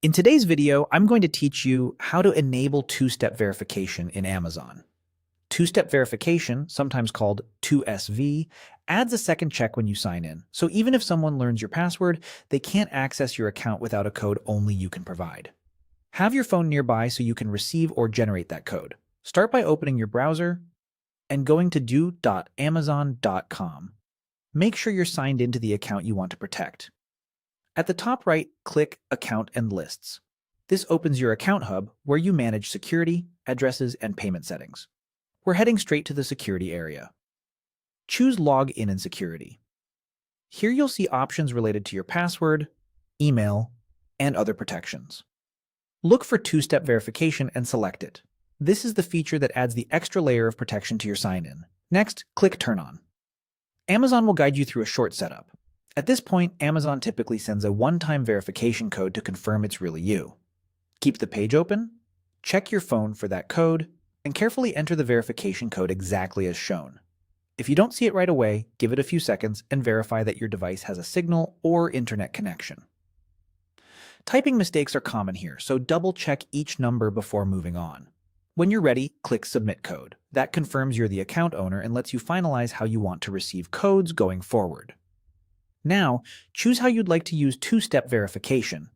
In today's video, I'm going to teach you how to enable two-step verification in Amazon. Two-step verification, sometimes called 2SV, adds a second check when you sign in. So even if someone learns your password, they can't access your account without a code only you can provide. Have your phone nearby so you can receive or generate that code. Start by opening your browser and going to do.amazon.com. Make sure you're signed into the account you want to protect. At the top right, click Account and Lists. This opens your Account Hub, where you manage security, addresses, and payment settings. We're heading straight to the security area. Choose Login and Security. Here you'll see options related to your password, email, and other protections. Look for two-step verification and select it. This is the feature that adds the extra layer of protection to your sign-in. Next, click Turn On. Amazon will guide you through a short setup. At this point, Amazon typically sends a one-time verification code to confirm it's really you. Keep the page open, check your phone for that code, and carefully enter the verification code exactly as shown. If you don't see it right away, give it a few seconds and verify that your device has a signal or internet connection. Typing mistakes are common here, so double-check each number before moving on. When you're ready, click Submit Code. That confirms you're the account owner and lets you finalize how you want to receive codes going forward. Now, choose how you'd like to use two-step verification,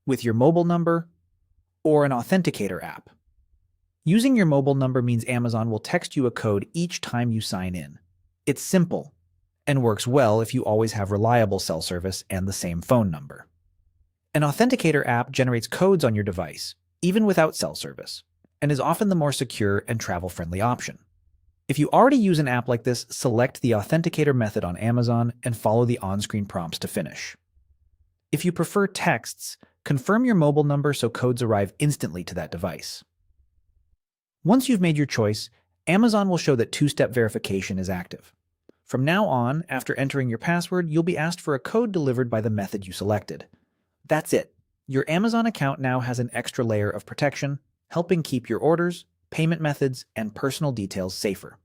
with your mobile number or an authenticator app. Using your mobile number means Amazon will text you a code each time you sign in. It's simple and works well if you always have reliable cell service and the same phone number. An authenticator app generates codes on your device, even without cell service, and is often the more secure and travel-friendly option. If you already use an app like this, select the authenticator method on Amazon and follow the on-screen prompts to finish. If you prefer texts, confirm your mobile number so codes arrive instantly to that device. Once you've made your choice, Amazon will show that two-step verification is active. From now on, after entering your password, you'll be asked for a code delivered by the method you selected. That's it. Your Amazon account now has an extra layer of protection, helping keep your orders, payment methods, and personal details safer.